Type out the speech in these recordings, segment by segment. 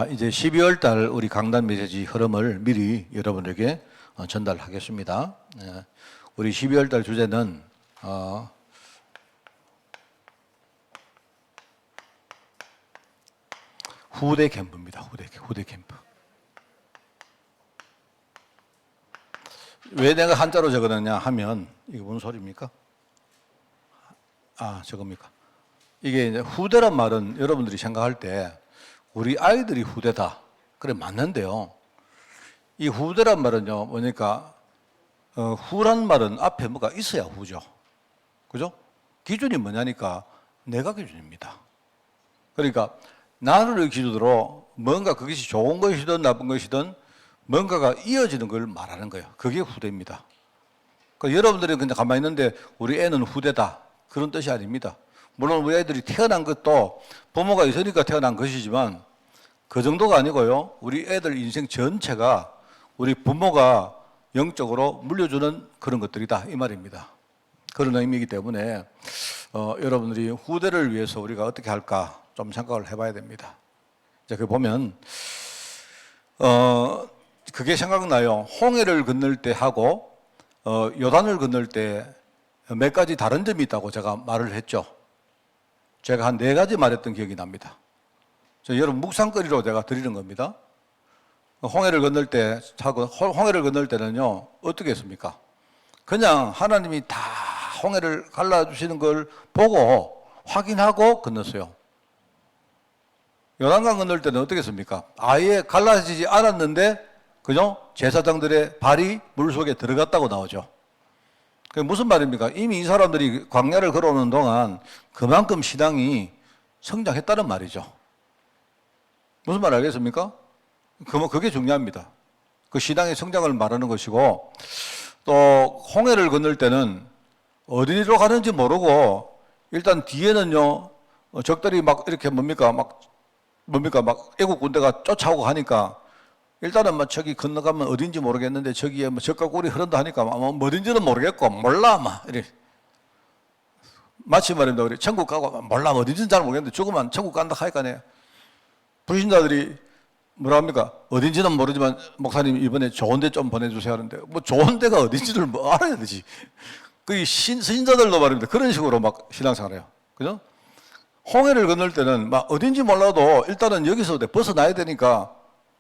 이제 12월 달 우리 강단 메시지 흐름을 미리 여러분에게 전달하겠습니다. 우리 12월 달 주제는 후대 캠프입니다. 후대 캠프. 왜 내가 한자로 적어놨냐 하면 이게 무슨 소리입니까? 저겁니까? 이게 이제 후대란 말은 여러분들이 생각할 때 우리 아이들이 후대다. 그래 맞는데요. 이 후대란 말은요, 뭐니까 후란 말은 앞에 뭐가 있어야 후죠. 그죠? 기준이 뭐냐니까 내가 기준입니다. 그러니까 나를 기준으로 뭔가 그것이 좋은 것이든 나쁜 것이든 뭔가가 이어지는 걸 말하는 거예요. 그게 후대입니다. 그러니까 여러분들이 그냥 가만히 있는데 우리 애는 후대다. 그런 뜻이 아닙니다. 물론 우리 애들이 태어난 것도 부모가 있으니까 태어난 것이지만 그 정도가 아니고요. 우리 애들 인생 전체가 우리 부모가 영적으로 물려주는 그런 것들이다. 이 말입니다. 그런 의미이기 때문에 여러분들이 후대를 위해서 우리가 어떻게 할까 좀 생각을 해봐야 됩니다. 자, 그 보면 그게 생각나요. 홍해를 건널 때 하고 요단을 건널 때 몇 가지 다른 점이 있다고 제가 말을 했죠. 제가 한 4가지 말했던 기억이 납니다. 여러분 묵상거리로 제가 드리는 겁니다. 홍해를 건널 때 홍해를 건널 때는요 어떻게 했습니까? 그냥 하나님이 다 홍해를 갈라주시는 걸 보고 확인하고 건넜어요. 요단강 건널 때는 어떻게 했습니까? 아예 갈라지지 않았는데 그죠? 제사장들의 발이 물속에 들어갔다고 나오죠. 그게 무슨 말입니까? 이미 이 사람들이 광야를 걸어오는 동안 그만큼 신앙이 성장했다는 말이죠. 무슨 말 알겠습니까? 그게 중요합니다. 그 신앙의 성장을 말하는 것이고, 또 홍해를 건널 때는 어디로 가는지 모르고 일단 뒤에는요 적들이 막 이렇게 막 애국 군대가 쫓아오고 하니까 일단은 막 저기 건너가면 어딘지 모르겠는데 저기에 뭐 적과 꿀이 흐른다 하니까 아마 어딘지는 모르겠고 몰라 이래. 마치 말입니다. 우리 천국 가고 몰라 어딘지는 잘 모르겠는데 죽으면 천국 간다 하니까 불신자들이 뭐라 합니까? 어딘지는 모르지만 목사님 이번에 좋은 데 좀 보내주세요 하는데 뭐 좋은 데가 어딘지를 뭐 알아야 되지. 그 신자들도 말입니다. 그런 식으로 막 신앙생활해요. 그죠? 홍해를 건널 때는 막 어딘지 몰라도 일단은 여기서 벗어나야 되니까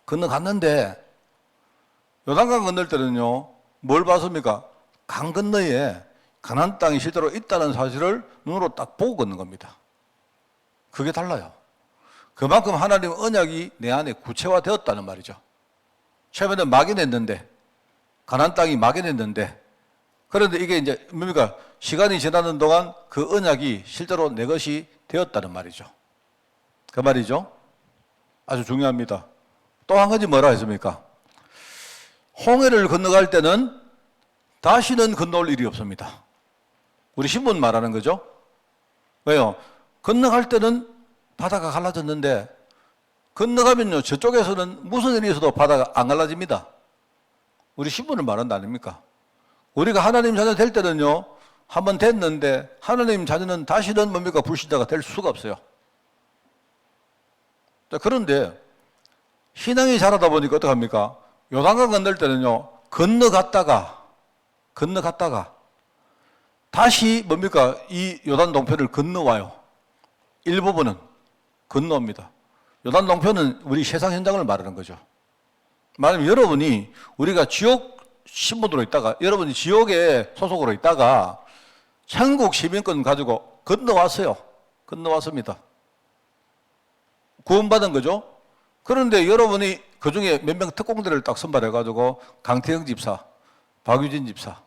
건너갔는데 요단강 건널 때는요 뭘 봤습니까? 강 건너에 가나안 땅이 실제로 있다는 사실을 눈으로 딱 보고 걷는 겁니다. 그게 달라요. 그만큼 하나님 언약이 내 안에 구체화되었다는 말이죠. 처음에는 막연했는데 가나안 땅이 막연했는데 그런데 이게 이제 뭡니까? 시간이 지나는 동안 그 언약이 실제로 내 것이 되었다는 말이죠. 그 말이죠. 아주 중요합니다. 또 한 가지 뭐라 했습니까? 홍해를 건너갈 때는 다시는 건너올 일이 없습니다. 우리 신분 말하는 거죠. 왜요? 건너갈 때는 바다가 갈라졌는데 건너가면요 저쪽에서는 무슨 일이 있어도 바다가 안 갈라집니다. 우리 신분을 말한다 아닙니까? 우리가 하나님 자녀 될 때는요 한번 됐는데 하나님 자녀는 다시는 뭡니까? 불신자가 될 수가 없어요. 자, 그런데 신앙이 자라다 보니까 어떡합니까? 요단강 건널 때는요 건너갔다가 다시 뭡니까? 이 요단 동편을 건너와요. 일부분은 건너옵니다. 요단 동편은 우리 세상 현장을 말하는 거죠. 말하면 여러분이 우리가 지옥 신분으로 있다가 여러분이 지옥에 소속으로 있다가 천국 시민권 가지고 건너왔습니다. 구원받은 거죠. 그런데 여러분이 그 중에 몇 명 특공대를 딱 선발해가지고 강태영 집사, 박유진 집사,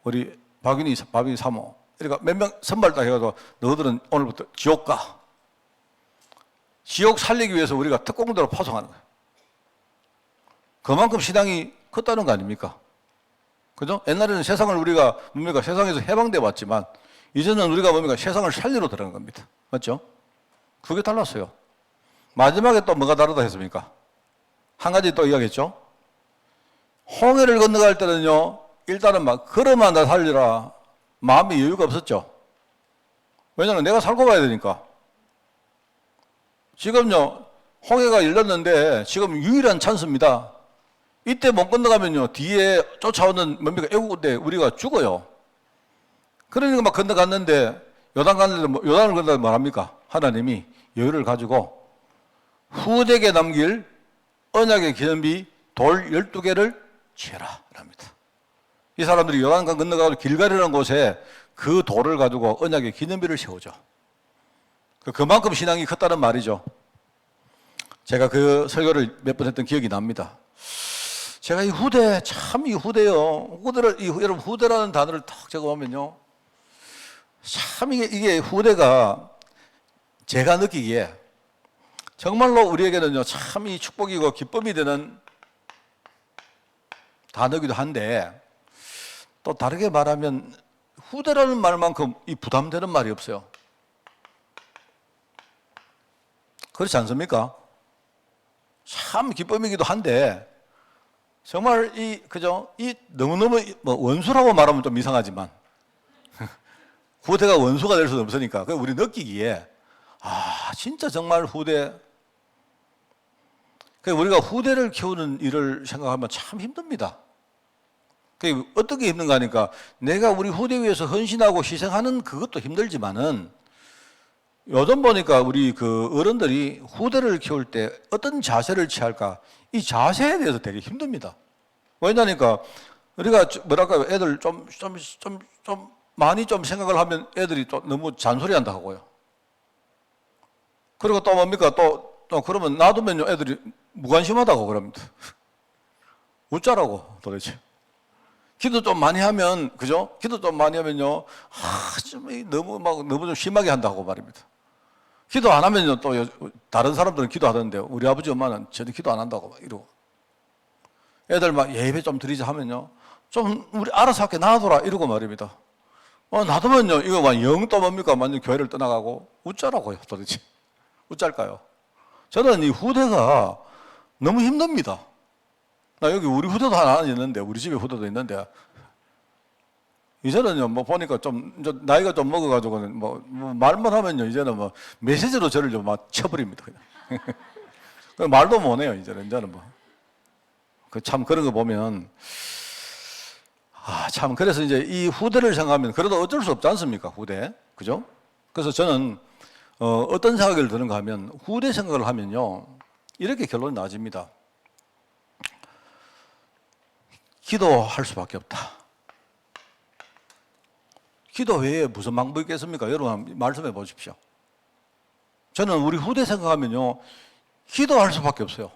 우리 박윤희 사모, 그러니까 몇 명 선발 딱 해가지고 너희들은 오늘부터 지옥 가. 지옥 살리기 위해서 우리가 특공대로 파송하는 거예요. 그만큼 신앙이 컸다는 거 아닙니까? 그죠? 옛날에는 세상을 우리가 뭡니까? 세상에서 해방돼 왔지만 이제는 우리가 뭡니까? 세상을 살리러 들어간 겁니다. 맞죠? 그게 달랐어요. 마지막에 또 뭐가 다르다 했습니까? 한 가지 또 이야기했죠. 홍해를 건너갈 때는요 일단은 막 걸어만 나 살리라 마음이 여유가 없었죠. 왜냐하면 내가 살고 가야 되니까. 지금요 홍해가 열렸는데 지금 유일한 찬스입니다. 이때 못 건너가면요, 뒤에 쫓아오는 뭡니까? 애국대 우리가 죽어요. 그러니까 막 건너갔는데, 요단 갔는데, 요단을 건너면 뭐합니까? 하나님이 여유를 가지고 후대에게 남길 언약의 기념비 돌 12개를 취해라. 합니다. 이 사람들이 요단강 건너가고 길가리라는 곳에 그 돌을 가지고 언약의 기념비를 세우죠. 그만큼 신앙이 컸다는 말이죠. 제가 그 설교를 몇 번 했던 기억이 납니다. 제가 이 후대, 참 이 후대요. 여러분, 후대라는 단어를 딱 적어보면요. 참 이게 후대가 제가 느끼기에 정말로 우리에게는요, 참 이 축복이고 기쁨이 되는 단어이기도 한데, 또 다르게 말하면 후대라는 말만큼 이 부담되는 말이 없어요. 그렇지 않습니까? 참 기쁨이기도 한데, 정말 그죠? 너무너무 원수라고 말하면 좀 이상하지만, 후대가 원수가 될 수는 없으니까. 우리 느끼기에, 진짜 정말 후대. 우리가 후대를 키우는 일을 생각하면 참 힘듭니다. 어떻게 힘든가 하니까, 내가 우리 후대 위해서 헌신하고 희생하는 그것도 힘들지만은, 요즘 보니까 우리 어른들이 후대를 키울 때 어떤 자세를 취할까, 이 자세에 대해서 되게 힘듭니다. 왜냐니까, 우리가 애들 좀 많이 좀 생각을 하면 애들이 또 너무 잔소리 한다 하고요. 그리고 또 뭡니까? 또 그러면 놔두면요, 애들이 무관심하다고 그럽니다. 웃자라고 도대체. 기도 좀 많이 하면, 그죠? 기도 좀 많이 하면요, 너무 좀 심하게 한다고 말입니다. 기도 안 하면요, 또 다른 사람들은 기도하던데, 우리 아버지 엄마는 전혀 기도 안 한다고 이러고. 애들 막 예배 좀 드리자 하면요, 좀 우리 알아서 할게 놔둬라 이러고 말입니다. 놔두면요, 이거 막 영 또 뭡니까? 완전 교회를 떠나가고 웃자라고요, 도대체. 웃잘까요? 저는 이 후대가 너무 힘듭니다. 나 여기 우리 후대도 하나 있는데, 우리 집에 후대도 있는데, 이제는요, 보니까 이제 나이가 좀 먹어가지고는 말만 하면요, 이제는 메시지로 저를 좀 막 쳐버립니다, 그냥. 말도 못 해요, 이제는 참 그런 거 보면, 참, 그래서 이제 이 후대를 생각하면, 그래도 어쩔 수 없지 않습니까, 후대. 그죠? 그래서 저는, 어떤 생각을 드는가 하면, 후대 생각을 하면요, 이렇게 결론이 나집니다. 기도할 수밖에 없다. 기도 외에 무슨 방법이 있겠습니까? 여러분 말씀해 보십시오. 저는 우리 후대 생각하면요, 기도할 수밖에 없어요.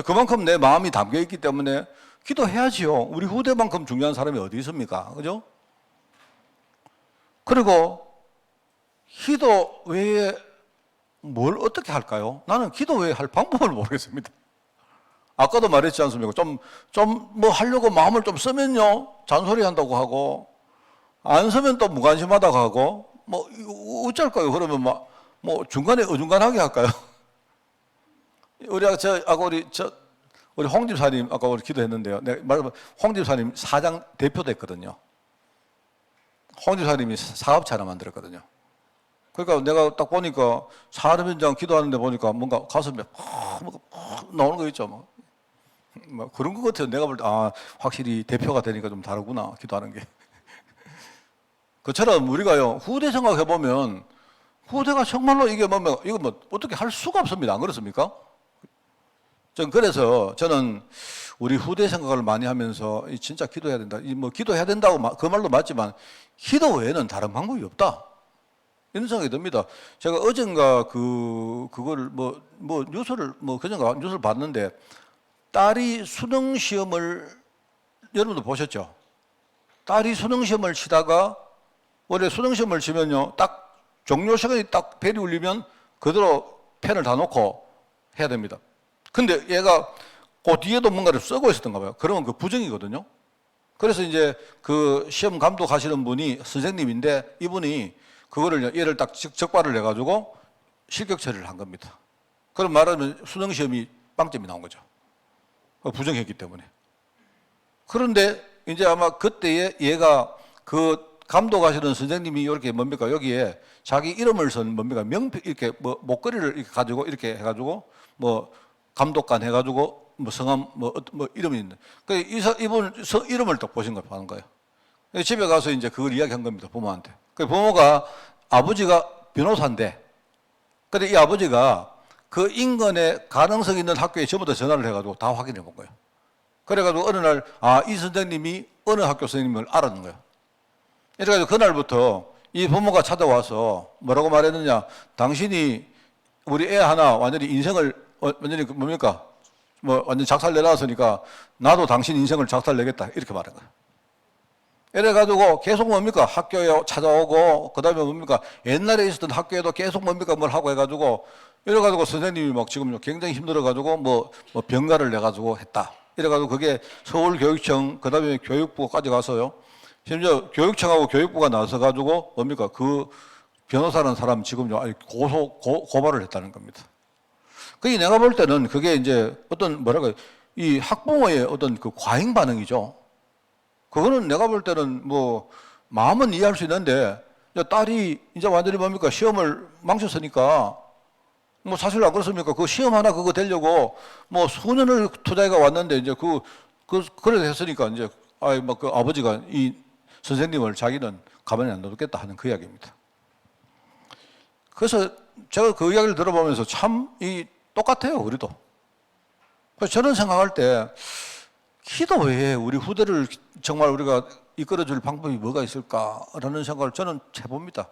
그만큼 내 마음이 담겨 있기 때문에 기도해야지요. 우리 후대만큼 중요한 사람이 어디 있습니까? 그죠? 그리고 기도 외에 뭘 어떻게 할까요? 나는 기도 외에 할 방법을 모르겠습니다. 아까도 말했지 않습니까? 하려고 마음을 좀 쓰면요, 잔소리 한다고 하고, 안 쓰면 또 무관심하다고 하고, 어쩔까요? 그러면 중간에 어중간하게 할까요? 우리 홍 집사님, 아까 우리 기도했는데요. 내가 말하면 홍 집사님 사장 대표 됐거든요. 홍 집사님이 사업체 하나 만들었거든요. 그러니까 내가 딱 보니까 사람 현장 기도하는데 보니까 뭔가 가슴에 나오는 거 있죠. 그런 것 같아요. 내가 볼 때, 확실히 대표가 되니까 좀 다르구나, 기도하는 게. 그처럼 우리가요, 후대 생각해보면, 후대가 정말로 이거 어떻게 할 수가 없습니다. 안 그렇습니까? 그래서 저는 우리 후대 생각을 많이 하면서 진짜 기도해야 된다. 기도해야 된다고 그 말도 맞지만, 기도 외에는 다른 방법이 없다. 이런 생각이 듭니다. 제가 어젠가 그걸 그전가 뉴스를 봤는데, 딸이 수능 시험을, 여러분도 보셨죠? 딸이 수능 시험을 치다가, 원래 수능 시험을 치면요, 딱 종료 시간이 딱 벨이 울리면 그대로 펜을 다 놓고 해야 됩니다. 근데 얘가 그 뒤에도 뭔가를 쓰고 있었던가 봐요. 그러면 그 부정이거든요. 그래서 이제 그 시험 감독하시는 분이 선생님인데, 이분이 그거를 얘를 딱 적발을 해가지고 실격 처리를 한 겁니다. 그럼 말하면 수능 시험이 빵점이 나온 거죠. 부정했기 때문에. 그런데 이제 아마 그때에 얘가 그 감독하시는 선생님이 이렇게 여기에 자기 이름을 쓴 명패, 이렇게 목걸이를 이렇게 가지고 이렇게 해가지고 뭐 감독관 해가지고 뭐 성함 뭐 이름이 있는. 그 이분 이름을 딱 보신 걸 하는 거예요. 집에 가서 이제 그걸 이야기한 겁니다, 부모한테. 그 부모가 아버지가 변호사인데, 근데 이 아버지가 그 인근에 가능성 있는 학교에 전부 다 전화를 해가지고 다 확인해 본 거예요. 그래가지고 어느 날, 이 선생님이 어느 학교 선생님을 알았는 거예요. 이래가지고 그날부터 이 부모가 찾아와서 뭐라고 말했느냐, 당신이 우리 애 하나 완전히 인생을, 완전히 뭡니까? 뭐 완전 작살 내놨으니까 나도 당신 인생을 작살 내겠다. 이렇게 말한 거예요. 이래가지고 계속 뭡니까? 학교에 찾아오고, 그 다음에 뭡니까? 옛날에 있었던 학교에도 계속 뭡니까? 뭘 하고 해가지고, 이래가지고 선생님이 막 지금 굉장히 힘들어가지고 뭐 병가를 내가지고 했다. 이래가지고 그게 서울교육청, 그 다음에 교육부까지 가서요. 심지어 교육청하고 교육부가 나서가지고 뭡니까? 그 변호사라는 사람 지금 아직 고발을 했다는 겁니다. 그게 내가 볼 때는 그게 이제 어떤 뭐랄까, 이 학부모의 어떤 그 과잉 반응이죠. 그거는 내가 볼 때는 뭐 마음은 이해할 수 있는데, 딸이 이제 완전히 뭡니까? 시험을 망쳤으니까 뭐 사실 안 그렇습니까? 그 시험 하나 그거 되려고 뭐 수년을 투자해가 왔는데 이제 그래 했으니까 이제 막 그 아버지가 이 선생님을 자기는 가만히 안 놔두겠다 하는 그 이야기입니다. 그래서 제가 그 이야기를 들어보면서 참 똑같아요, 우리도. 그래서 저는 생각할 때 기도 외에 우리 후대를 정말 우리가 이끌어줄 방법이 뭐가 있을까라는 생각을 저는 해봅니다.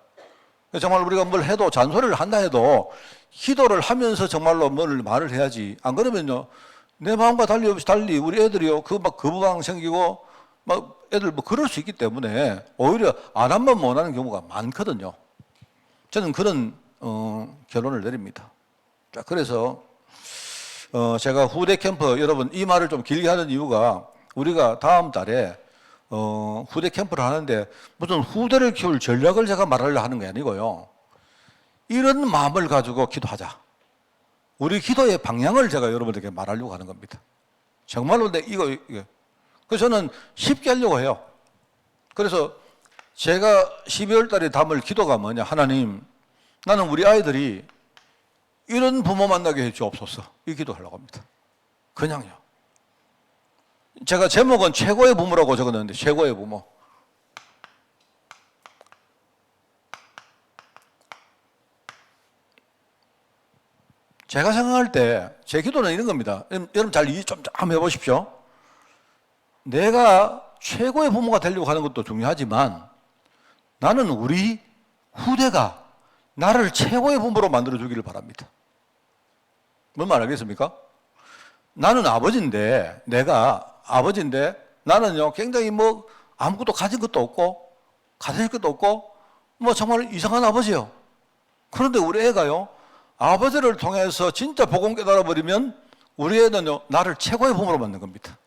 정말 우리가 뭘 해도 잔소리를 한다 해도 기도를 하면서 정말로 뭘 말을 해야지. 안 그러면요, 내 마음과 달리 우리 애들이요, 막 거부감 생기고 막 애들 뭐 그럴 수 있기 때문에 오히려 안 하면 못 하는 경우가 많거든요. 저는 그런 결론을 내립니다. 자, 그래서 제가 후대 캠프, 여러분 이 말을 좀 길게 하는 이유가, 우리가 다음 달에 후대 캠프를 하는데 무슨 후대를 키울 전략을 제가 말하려고 하는 게 아니고요. 이런 마음을 가지고 기도하자. 우리 기도의 방향을 제가 여러분들에게 말하려고 하는 겁니다. 정말로 이거. 그래서 저는 쉽게 하려고 해요. 그래서 제가 12월 달에 담을 기도가 뭐냐. 하나님, 나는 우리 아이들이 이런 부모 만나게 해 주옵소서. 이 기도하려고 합니다. 그냥요. 제가 제목은 최고의 부모라고 적었는데, 최고의 부모. 제가 생각할 때 제 기도는 이런 겁니다. 여러분 잘 이해 좀 한번 해보십시오. 내가 최고의 부모가 되려고 하는 것도 중요하지만 나는 우리 후대가 나를 최고의 부모로 만들어주기를 바랍니다. 뭔 말 알겠습니까? 나는 아버지인데, 나는요, 굉장히 뭐 아무것도 가진 것도 없고, 가질 것도 없고, 뭐 정말 이상한 아버지예요. 그런데 우리 애가요, 아버지를 통해서 진짜 복음 깨달아 버리면 우리 애는요, 나를 최고의 부모로 만든 겁니다.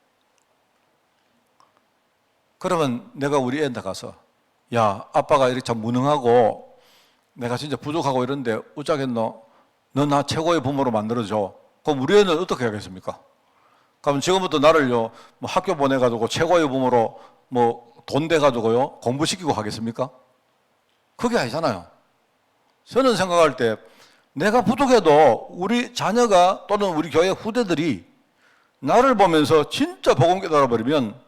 그러면 내가 우리 애한테 가서, 야, 아빠가 이렇게 참 무능하고 내가 진짜 부족하고 이런데 어쩌겠노? 너 나 최고의 부모로 만들어줘. 그럼 우리 애는 어떻게 하겠습니까? 그럼 지금부터 나를요, 뭐 학교 보내가지고 최고의 부모로 뭐 돈 대가지고요, 공부시키고 하겠습니까? 그게 아니잖아요. 저는 생각할 때 내가 부족해도 우리 자녀가 또는 우리 교회 후대들이 나를 보면서 진짜 복음 깨달아 버리면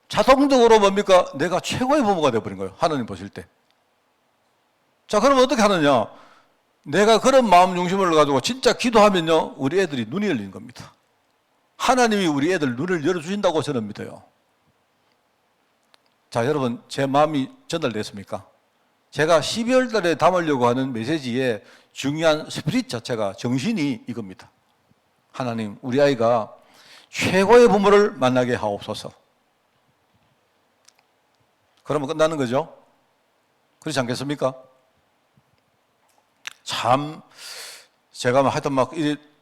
자동적으로 뭡니까? 내가 최고의 부모가 되어버린 거예요. 하나님 보실 때. 자, 그러면 어떻게 하느냐? 내가 그런 마음 중심을 가지고 진짜 기도하면요, 우리 애들이 눈이 열리는 겁니다. 하나님이 우리 애들 눈을 열어주신다고 저는 믿어요. 자, 여러분, 제 마음이 전달됐습니까? 제가 12월 달에 담으려고 하는 메시지의 중요한 스피릿 자체가, 정신이 이겁니다. 하나님, 우리 아이가 최고의 부모를 만나게 하옵소서. 그러면 끝나는 거죠? 그렇지 않겠습니까? 참, 제가 하여튼 막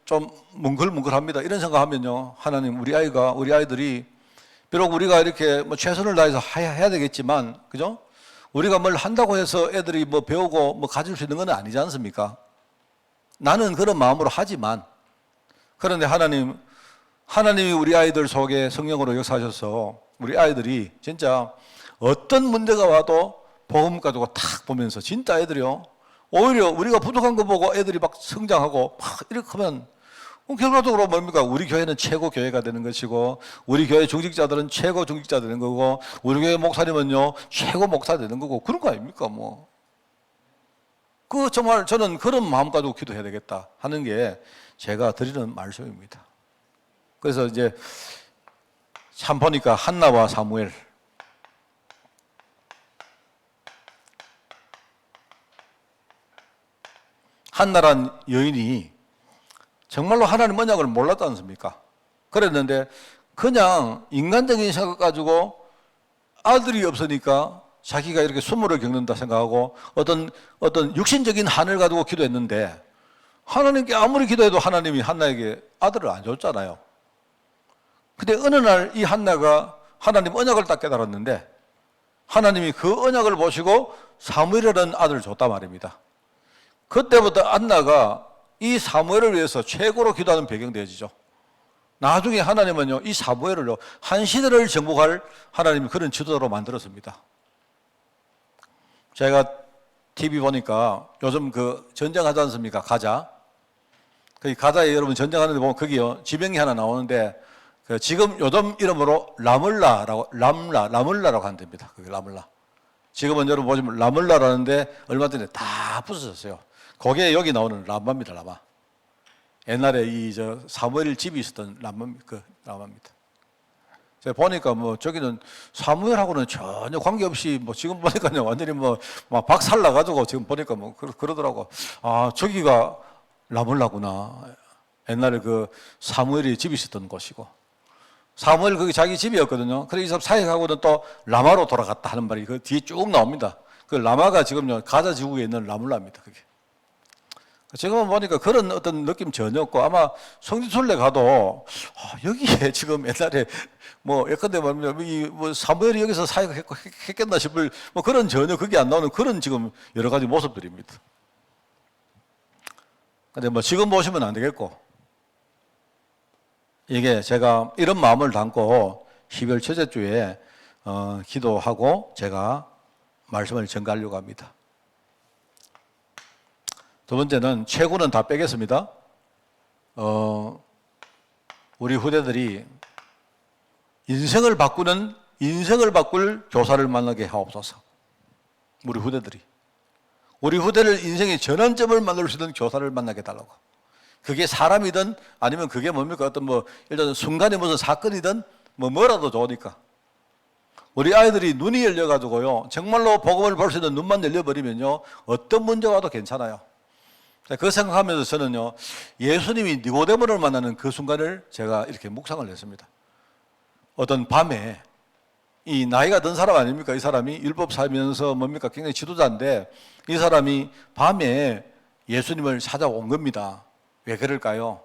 좀 뭉글뭉글합니다. 이런 생각하면요, 하나님, 우리 아이들이 비록 우리가 이렇게 뭐 최선을 다해서 해야 되겠지만, 그죠? 우리가 뭘 한다고 해서 애들이 뭐 배우고 뭐 가질 수 있는 건 아니지 않습니까? 나는 그런 마음으로 하지만, 그런데 하나님이 우리 아이들 속에 성령으로 역사하셔서 우리 아이들이 진짜 어떤 문제가 와도 복음 가지고 탁 보면서 진짜 애들이요, 오히려 우리가 부족한 거 보고 애들이 막 성장하고 막 이렇게 하면 결과적으로 뭡니까? 우리 교회는 최고 교회가 되는 것이고, 우리 교회 중직자들은 최고 중직자 되는 거고, 우리 교회 목사님은요 최고 목사 되는 거고, 그런 거 아닙니까? 뭐 그 정말 저는 그런 마음 가지고 기도해야 되겠다 하는 게 제가 드리는 말씀입니다. 그래서 이제 참 보니까 한나와 사무엘, 한나란 여인이 정말로 하나님 언약을 몰랐지 않습니까? 그랬는데 그냥 인간적인 생각 가지고 아들이 없으니까 자기가 이렇게 수모를 겪는다 생각하고 어떤 육신적인 한을 가지고 기도했는데, 하나님께 아무리 기도해도 하나님이 한나에게 아들을 안 줬잖아요. 근데 어느 날 이 한나가 하나님 언약을 딱 깨달았는데, 하나님이 그 언약을 보시고 사무엘이라는 아들을 줬단 말입니다. 그때부터 한나가 이 사무엘을 위해서 최고로 기도하는 배경이 되어지죠. 나중에 하나님은요 이 사무엘을요 한 시대를 정복할 하나님이 그런 지도자로 만들었습니다. 제가 TV 보니까 요즘 그 전쟁하지 않습니까? 가자. 그 가자에 여러분 전쟁하는데 보면 거기요 지명이 하나 나오는데, 그 지금 요즘 이름으로 라물라라고 한답니다. 그게 라물라. 지금은 여러분 보시면 라물라라는데 얼마 전에 다 부서졌어요. 그게 여기 나오는 라마입니다. 라마. 옛날에 이 사무엘 집이 있었던 라마입니다. 제가 보니까 뭐 저기는 사무엘하고는 전혀 관계없이 뭐 지금 보니까요 완전히 뭐 막 박살 나가지고 지금 보니까 뭐 그러더라고. 아, 저기가 라물라구나. 옛날에 그 사무엘이 집이 있었던 곳이고, 사무엘 거기 자기 집이었거든요. 그래서 이 사람 사역하고는 또 라마로 돌아갔다 하는 말이 그 뒤에 쭉 나옵니다. 그 라마가 지금요 가자 지구에 있는 라물라입니다. 그게. 지금 보니까 그런 어떤 느낌 전혀 없고, 아마 성지순례 가도 여기에 지금 옛날에 뭐 예컨대 말하면 뭐 사무엘이 여기서 사역했겠나 싶을 뭐 그런 전혀 그게 안 나오는 그런 지금 여러 가지 모습들입니다. 근데 뭐 지금 보시면 안 되겠고, 이게 제가 이런 마음을 담고 12월 첫째 주에 기도하고 제가 말씀을 전가하려고 합니다. 두 번째는 최고는 다 빼겠습니다. 우리 후대들이 인생을 바꿀 교사를 만나게 하옵소서. 우리 후대를 인생의 전환점을 만들 수 있는 교사를 만나게 해달라고. 그게 사람이든 아니면 그게 뭡니까? 어떤 뭐 일단 순간에 무슨 사건이든 뭐라도 좋으니까. 우리 아이들이 눈이 열려가지고요 정말로 복음을 볼 수 있는 눈만 열려버리면요 어떤 문제가 와도 괜찮아요. 그 생각하면서 저는요 예수님이 니고데모를 만나는 그 순간을 제가 이렇게 묵상을 했습니다. 어떤 밤에 이 나이가 든 사람 아닙니까? 이 사람이 율법 살면서 뭡니까? 굉장히 지도자인데 이 사람이 밤에 예수님을 찾아온 겁니다. 왜 그럴까요?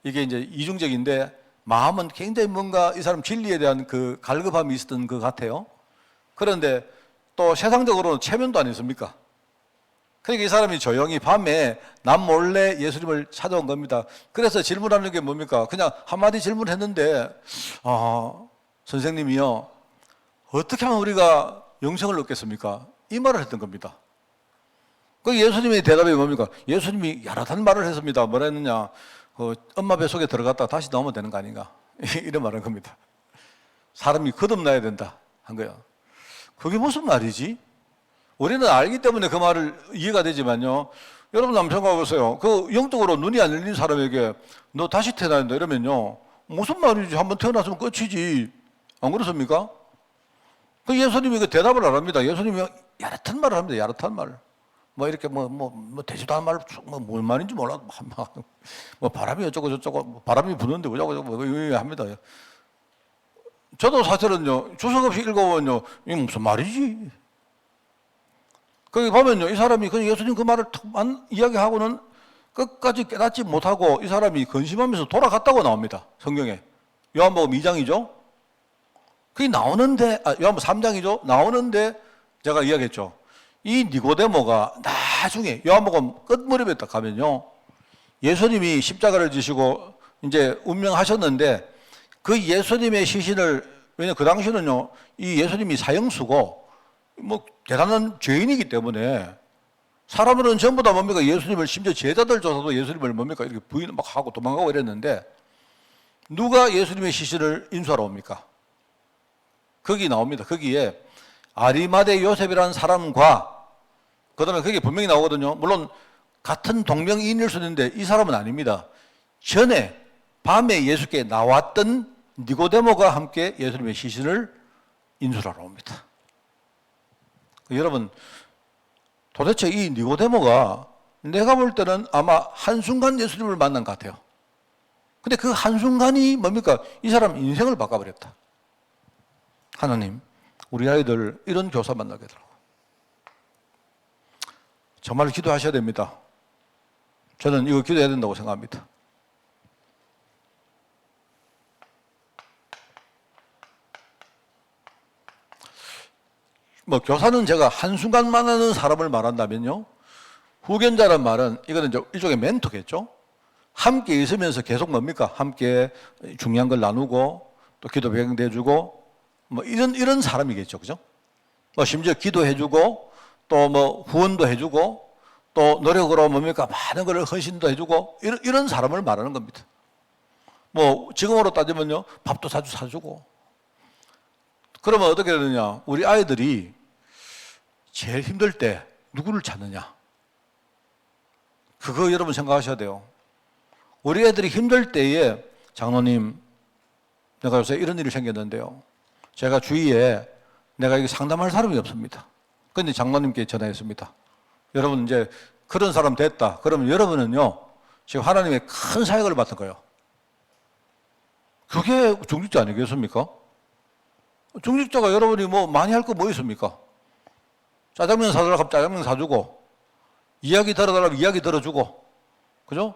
이게 이제 이중적인데, 마음은 굉장히 뭔가 이 사람 진리에 대한 그 갈급함이 있었던 것 같아요. 그런데 또 세상적으로는 체면도 아니었습니까? 그러니까 이 사람이 조용히 밤에 남몰래 예수님을 찾아온 겁니다. 그래서 질문하는 게 뭡니까? 그냥 한마디 질문했는데, 선생님이요, 어떻게 하면 우리가 영생을 얻겠습니까? 이 말을 했던 겁니다. 그 예수님의 대답이 뭡니까? 예수님이 야릇한 말을 했습니다. 뭐라 했느냐? 엄마 뱃속에 들어갔다 다시 나오면 되는 거 아닌가? 이런 말을 한 겁니다. 사람이 거듭나야 된다 한 거예요. 그게 무슨 말이지? 우리는 알기 때문에 그 말을 이해가 되지만요. 여러분 한번 생각해 보세요. 그 영적으로 눈이 안 열린 사람에게 너 다시 태어나야 된다 이러면요. 무슨 말이지? 한번 태어났으면 끝이지. 안 그렇습니까? 그 예수님이 그 대답을 안 합니다. 예수님이 야릇한 말을 합니다. 야릇한 말을. 뭐 이렇게 되지도 않은 말을 뭘 말인지 몰라. 뭐 바람이 어쩌고 저쩌고 바람이 부는데 뭐자고 합니다. 저도 사실은요 주석 없이 읽어보면요 이게 무슨 말이지? 거기 보면요 이 사람이 그 예수님 그 말을 턱만 이야기하고는 끝까지 깨닫지 못하고 이 사람이 근심하면서 돌아갔다고 나옵니다. 성경에. 요한복음 2장이죠. 그게 나오는데 요한복음 3장이죠. 나오는데 제가 이야기했죠. 이 니고데모가 나중에 요한복음 끝무렵에 딱 가면요 예수님이 십자가를 지시고 이제 운명하셨는데 그 예수님의 시신을, 왜냐면 그 당시는요 이 예수님이 사형수고 뭐 대단한 죄인이기 때문에 사람들은 전부 다 뭡니까? 예수님을, 심지어 제자들조차도 예수님을 뭡니까? 이렇게 부인 막 하고 도망가고 이랬는데, 누가 예수님의 시신을 인수하러 옵니까? 거기 나옵니다. 거기에 아리마대 요셉이라는 사람과, 그 다음에 거기에 분명히 나오거든요. 물론 같은 동명이인일 수 있는데 이 사람은 아닙니다. 전에 밤에 예수께 나왔던 니고데모가 함께 예수님의 시신을 인수하러 옵니다. 여러분, 도대체 이 니고데모가 내가 볼 때는 아마 한순간 예수님을 만난 것 같아요. 근데 그 한순간이 뭡니까? 이 사람 인생을 바꿔버렸다. 하나님, 우리 아이들 이런 교사 만나게 해달라고. 정말 기도하셔야 됩니다. 저는 이거 기도해야 된다고 생각합니다. 뭐 교사는 제가 한순간 만나는 사람을 말한다면요, 후견자란 말은 이거는 이제 일종의 멘토겠죠. 함께 있으면서 계속 뭡니까? 함께 중요한 걸 나누고 또 기도 배경도 해주고 뭐 이런 사람이겠죠, 그죠? 뭐 심지어 기도해주고 또 뭐 후원도 해주고 또 노력으로 뭡니까? 많은 걸 헌신도 해주고 이런 사람을 말하는 겁니다. 뭐 지금으로 따지면요, 밥도 자주 사주고. 그러면 어떻게 되느냐? 우리 아이들이 제일 힘들 때 누구를 찾느냐? 그거 여러분 생각하셔야 돼요. 우리 애들이 힘들 때에, 장로님, 내가 요새 이런 일이 생겼는데요, 제가 주위에 내가 이게 상담할 사람이 없습니다. 그런데 장로님께 전화했습니다. 여러분 이제 그런 사람 됐다. 그러면 여러분은요, 지금 하나님의 큰 사역을 맡은 거예요. 그게 중직자 아니겠습니까? 중직자가 여러분이 뭐 많이 할 거 뭐 있습니까? 짜장면 사달라고 하면 짜장면 사주고, 이야기 들어달라고 이야기 들어주고, 그죠?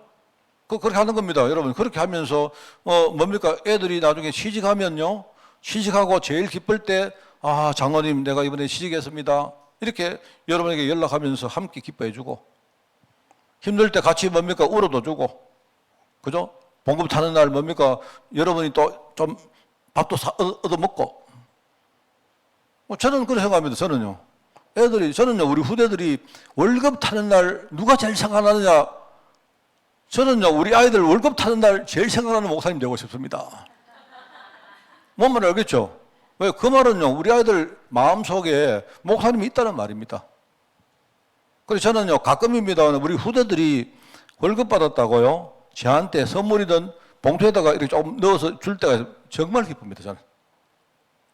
그렇게 하는 겁니다. 여러분, 그렇게 하면서, 뭡니까? 애들이 나중에 취직하면요, 취직하고 제일 기쁠 때, 아, 장로님, 내가 이번에 취직했습니다. 이렇게 여러분에게 연락하면서 함께 기뻐해주고, 힘들 때 같이 뭡니까? 울어도 주고, 그죠? 봉급 타는 날 뭡니까? 여러분이 또 좀 밥도 얻어먹고. 저는 그렇게 생각합니다. 저는요. 저는요, 우리 후대들이 월급 타는 날 누가 제일 생각나느냐? 저는요, 우리 아이들 월급 타는 날 제일 생각나는 목사님 되고 싶습니다. 뭔 말인지 알겠죠? 왜? 그 말은요, 우리 아이들 마음속에 목사님이 있다는 말입니다. 그래서 저는요, 가끔입니다. 우리 후대들이 월급 받았다고요, 저한테 선물이든 봉투에다가 이렇게 조금 넣어서 줄 때가 정말 기쁩니다, 저는.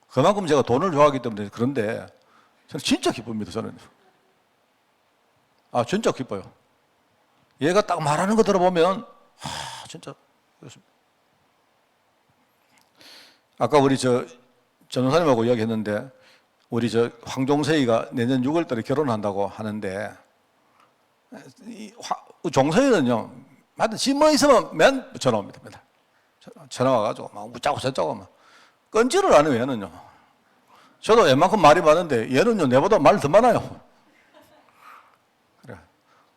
그만큼 제가 돈을 좋아하기 때문에. 그런데 저는 진짜 기쁩니다, 저는. 아, 진짜 기뻐요. 얘가 딱 말하는 거 들어보면, 진짜. 그렇습니다. 아까 우리 전호사님하고 이야기했는데, 우리 황종서이가 내년 6월 달에 결혼한다고 하는데, 종서이는요, 하여튼 집만 있으면 맨 전화 옵니다, 맨날. 전화 와가지고 막 웃자고 저짜고 막. 끊지를 않아요, 얘는요. 저도 웬만큼 말이 많은데 얘는요, 내보다 말 더 많아요.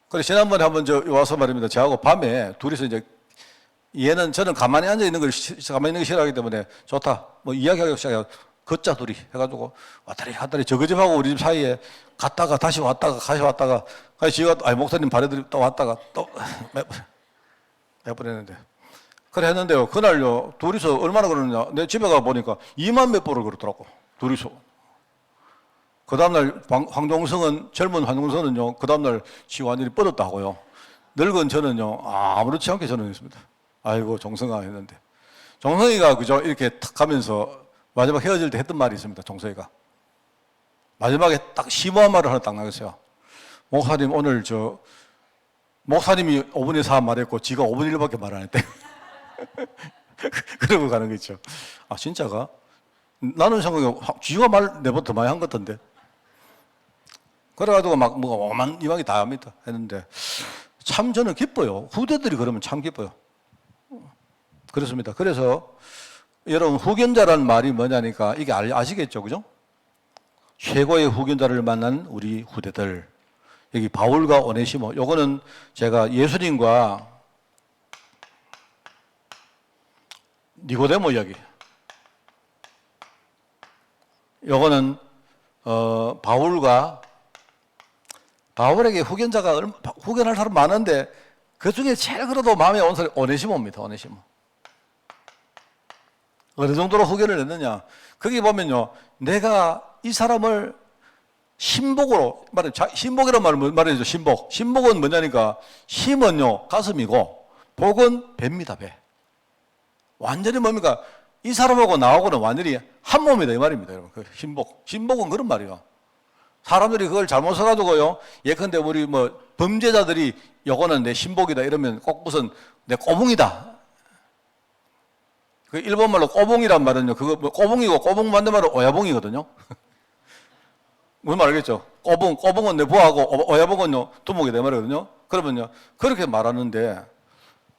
그래, 지난번에 한번 와서 말입니다. 저하고 밤에 둘이서 이제, 저는 가만히 앉아 있는 걸, 가만히 있는 걸 싫어하기 때문에 좋다. 뭐 이야기하기 시작해요. 걷자, 둘이. 해가지고 왔다리 갔다리 저그 집하고 우리 집 사이에 갔다가 다시 왔다가 다시 왔다가, 지가, 목사님 바래들이 또 왔다가 또 몇 번 했는데. 그래 했는데요. 그날요, 둘이서 얼마나 그러느냐. 내 집에 가 보니까 2만 몇 번을 그러더라고. 둘이서. 그 다음날 젊은 황종성은요, 그 다음날 지 완전히 뻗었다고요. 늙은 저는요, 아무렇지 않게 저는 했습니다. 아이고, 종성아 했는데. 종성이가 그죠, 이렇게 탁 하면서 마지막 헤어질 때 했던 말이 있습니다, 종성이가. 마지막에 딱 심오한 말을 하나 딱 나갔어요. 목사님, 오늘 목사님이 5분의 4 말했고, 지가 5분의 1밖에 말 안 했대. 그러고 가는 거 있죠. 아, 진짜가? 나는 생각에 지가 말 내보다 더 많이 한 것 같던데. 그래가지고 막 오만 이만이 다 합니다. 했는데 참 저는 기뻐요. 후대들이 그러면 참 기뻐요. 그렇습니다. 그래서 여러분, 후견자란 말이 뭐냐니까 이게 아시겠죠, 그죠? 최고의 후견자를 만난 우리 후대들. 여기 바울과 오네시모. 요거는 제가 예수님과 니고데모 이야기. 요거는 바울과 바울에게 후견할 사람 많은데 그 중에 제일 그래도 마음에 온 사람이 오네시모입니다. 오네시모. 어느 정도로 후견을 했느냐. 거기 보면요, 내가 이 사람을 신복으로 신복이라는 말을 말해야죠. 신복. 신복은 뭐냐니까, 힘은요 가슴이고 복은 배입니다. 배. 완전히 뭡니까? 이 사람하고 나하고는 완전히 한 몸이다 이 말입니다. 여러분. 그 신복은 그런 말이에요. 사람들이 그걸 잘못 써가지고요, 예컨대 우리 뭐 범죄자들이 요거는 내 신복이다 이러면 꼭 무슨 내 꼬붕이다. 그 일본말로 꼬붕이란 말은요, 그거 뭐 꼬붕이고 꼬붕 맞는 말은 오야붕이거든요. 무슨 말 알겠죠? 꼬붕은 내 부하고 오야붕은요 두목이 내 말이거든요. 그러면요 그렇게 말하는데,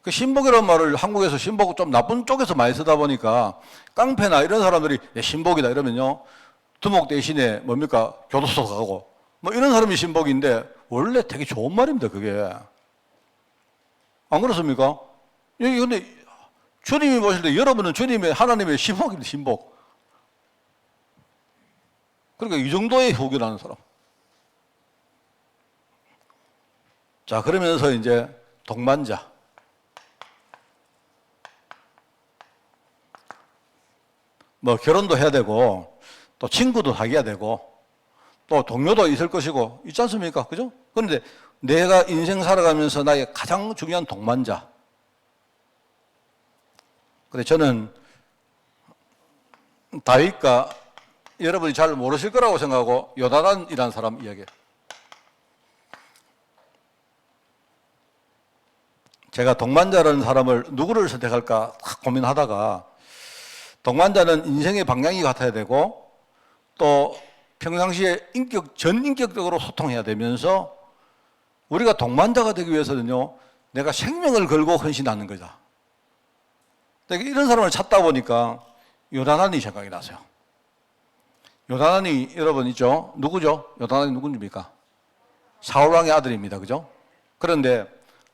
그 신복이라는 말을 한국에서 신복 좀 나쁜 쪽에서 많이 쓰다 보니까 깡패나 이런 사람들이 내 신복이다 이러면요, 두목 대신에 뭡니까? 교도소 가고 뭐 이런 사람이 신복인데, 원래 되게 좋은 말입니다. 그게 안 그렇습니까? 여기 근데 주님이 보실 때 여러분은 주님의 하나님의 신복입니다. 신복. 그러니까 이 정도의 후견하는 사람. 자, 그러면서 이제 동반자. 뭐 결혼도 해야 되고 또 친구도 사귀어야 되고 또 동료도 있을 것이고 있지 않습니까? 그죠? 그런데 내가 인생 살아가면서 나의 가장 중요한 동반자. 근데 저는 다윗과 여러분이 잘 모르실 거라고 생각하고 요나단이라는 사람 이야기해요. 제가 동반자라는 사람을 누구를 선택할까 고민하다가, 동반자는 인생의 방향이 같아야 되고 또 평상시에 전인격적으로 소통해야 되면서, 우리가 동반자가 되기 위해서는요, 내가 생명을 걸고 헌신하는 거다. 이런 사람을 찾다 보니까 요나단이 생각이 나세요. 요나단이 여러분 있죠? 누구죠? 요나단이 누군지입니까? 사울왕의 아들입니다. 그죠? 그런데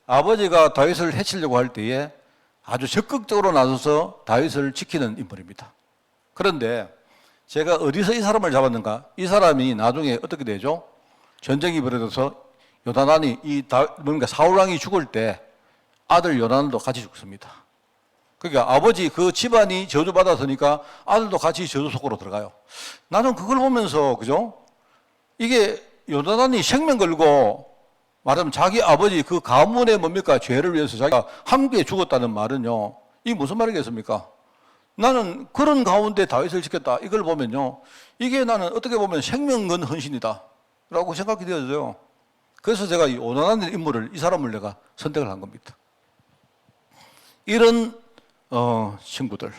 아버지가 다윗을 해치려고 할 때에 아주 적극적으로 나서서 다윗을 지키는 인물입니다. 그런데 제가 어디서 이 사람을 잡았는가? 이 사람이 나중에 어떻게 되죠? 전쟁이 벌어져서 요나단이 뭔가 사울왕이 죽을 때 아들 요나단도 같이 죽습니다. 그러니까 아버지 그 집안이 저주받았으니까 아들도 같이 저주 속으로 들어가요. 나는 그걸 보면서, 그죠? 이게 요나단이 생명 걸고 말하면 자기 아버지 그 가문의 뭡니까? 죄를 위해서 자기가 함께 죽었다는 말은요, 이게 무슨 말이겠습니까? 나는 그런 가운데 다윗을 지켰다. 이걸 보면요, 이게 나는 어떻게 보면 생명 건 헌신이다 라고 생각이 되어져요. 그래서 제가 이 요나단 인물을, 이 사람을 내가 선택을 한 겁니다. 이런 친구들.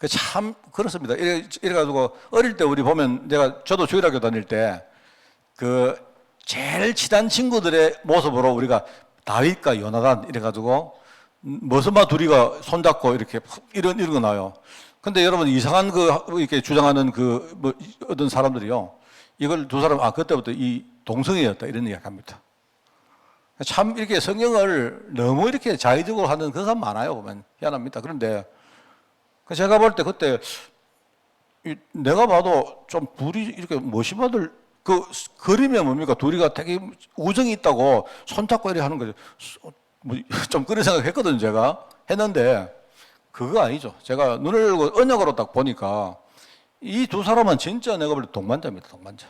참 그렇습니다. 이래가지고 어릴 때 우리 보면, 저도 주일학교 다닐 때 그 제일 친한 친구들의 모습으로 우리가 다윗과 요나단 이래가지고 머스마 둘이가 손잡고 이렇게 이런 거 나와요. 근데 여러분 이상한 이렇게 주장하는 어떤 사람들이요, 이걸 두 사람 그때부터 이 동성애였다 이런 이야기 합니다. 참 이렇게 성경을 너무 이렇게 자의적으로 하는 그런 사람 많아요. 보면 희한합니다. 그런데 제가 볼 때 그때 내가 봐도 좀 둘이 이렇게 머시마들 그 그림에 뭡니까? 둘이가 되게 우정이 있다고 손잡고 이렇게 하는 거죠. 좀 그런 생각했거든요. 제가 했는데 그거 아니죠. 제가 눈을 열고 언약으로 딱 보니까 이 두 사람은 진짜 내가 볼 때 동반자입니다. 동반자.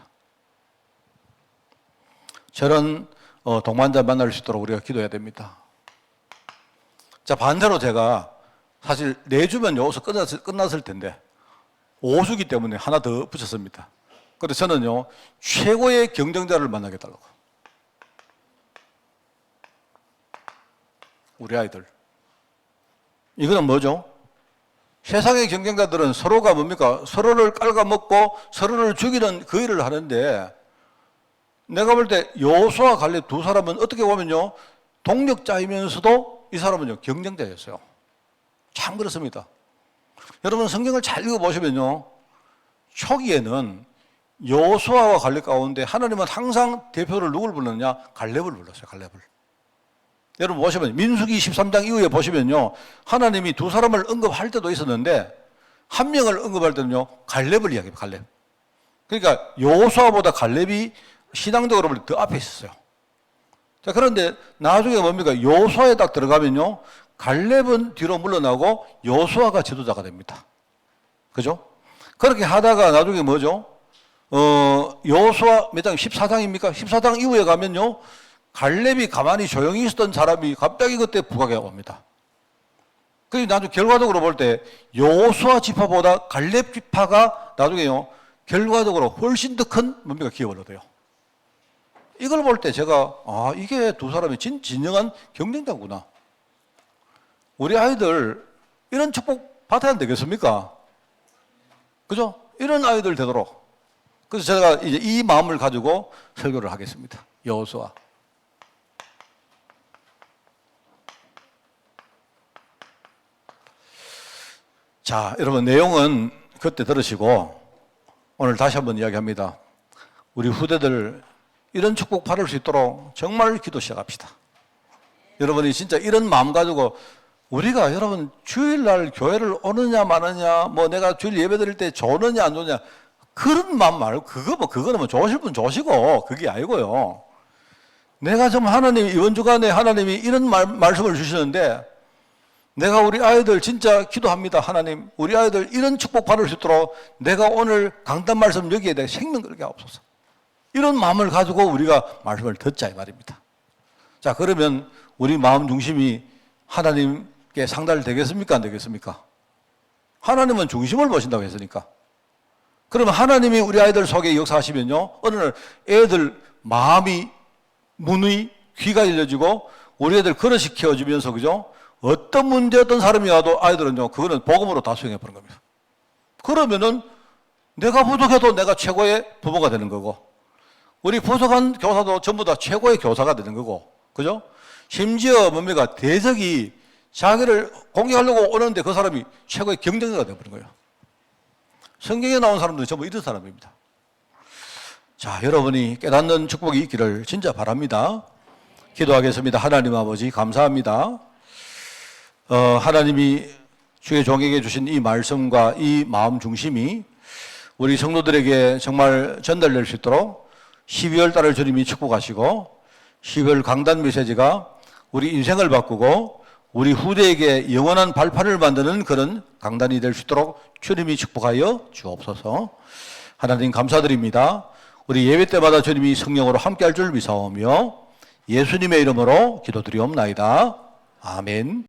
저런 동반자 만날 수 있도록 우리가 기도해야 됩니다. 자, 반대로 제가 사실 4주면 여기서 끝났을 텐데 5수기 때문에 하나 더 붙였습니다. 그래서 저는요, 최고의 경쟁자를 만나겠다고. 우리 아이들. 이거는 뭐죠? 세상의 경쟁자들은 서로가 뭡니까? 서로를 깔아먹고 서로를 죽이는 그 일을 하는데, 내가 볼 때 여호수아와 갈렙 두 사람은 어떻게 보면요, 동력자이면서도 이 사람은요, 경쟁자였어요. 참 그렇습니다. 여러분 성경을 잘 읽어보시면요, 초기에는 여호수아와 갈렙 가운데 하나님은 항상 대표를 누굴 불렀느냐? 갈렙을 불렀어요. 갈렙을. 여러분 보시면 민수기 13장 이후에 보시면요, 하나님이 두 사람을 언급할 때도 있었는데 한 명을 언급할 때는요, 갈렙을 이야기해요. 갈렙. 그러니까 여호수아보다 갈렙이 신앙적으로 볼 때 더 앞에 있었어요. 자, 그런데 나중에 뭡니까? 여호수아에 딱 들어가면요, 갈렙은 뒤로 물러나고 여호수아가 지도자가 됩니다. 그죠? 그렇게 하다가 나중에 뭐죠? 여호수아 몇 장? 14장입니까? 14장 이후에 가면요, 갈렙이 가만히 조용히 있었던 사람이 갑자기 그때 부각해 옵니다. 그래서 나중에 결과적으로 볼 때 여호수아 지파보다 갈렙 지파가 나중에요, 결과적으로 훨씬 더 큰 뭡니까? 기업을 얻어요. 이걸 볼 때 제가, 이게 두 사람이 진정한 경쟁자구나. 우리 아이들 이런 축복 받아야 되겠습니까? 그죠? 이런 아이들 되도록. 그래서 제가 이제 이 마음을 가지고 설교를 하겠습니다. 여호수아. 자, 여러분, 내용은 그때 들으시고 오늘 다시 한번 이야기합니다. 우리 후대들 이런 축복 받을 수 있도록 정말 기도 시작합시다. 여러분이 진짜 이런 마음 가지고, 우리가 여러분 주일날 교회를 오느냐 마느냐, 뭐 내가 주일 예배 드릴 때 좋느냐 안 좋느냐, 그런 마음 말고, 그거는 뭐 좋으실 분 좋으시고, 그게 아니고요. 내가 좀 하나님, 이번 주간에 하나님이 이런 말씀을 주시는데, 내가 우리 아이들 진짜 기도합니다. 하나님, 우리 아이들 이런 축복 받을 수 있도록 내가 오늘 강단 말씀 여기에 대해 생명 걸게 하옵소서. 이런 마음을 가지고 우리가 말씀을 듣자 이 말입니다. 자, 그러면 우리 마음 중심이 하나님께 상달되겠습니까? 안 되겠습니까? 하나님은 중심을 보신다고 했으니까. 그러면 하나님이 우리 아이들 속에 역사하시면요, 어느 날 애들 마음이, 문의, 귀가 열려지고 우리 애들 그릇이 키워주면서, 그죠? 어떤 문제, 어떤 사람이 와도 아이들은요, 그거는 복음으로 다 수용해 보는 겁니다. 그러면은 내가 부족해도 내가 최고의 부모가 되는 거고, 우리 부족한 교사도 전부 다 최고의 교사가 되는 거고, 그죠? 심지어 뭡니까? 대적이 자기를 공격하려고 오는데 그 사람이 최고의 경쟁자가 되어버린 거예요. 성경에 나온 사람들은 전부 이런 사람입니다. 자, 여러분이 깨닫는 축복이 있기를 진짜 바랍니다. 기도하겠습니다. 하나님 아버지, 감사합니다. 하나님이 주의 종에게 주신 이 말씀과 이 마음 중심이 우리 성도들에게 정말 전달될 수 있도록 12월 달을 주님이 축복하시고, 12월 강단 메시지가 우리 인생을 바꾸고 우리 후대에게 영원한 발판을 만드는 그런 강단이 될 수 있도록 주님이 축복하여 주옵소서. 하나님 감사드립니다. 우리 예배 때마다 주님이 성령으로 함께할 줄 믿사오며 예수님의 이름으로 기도드리옵나이다. 아멘.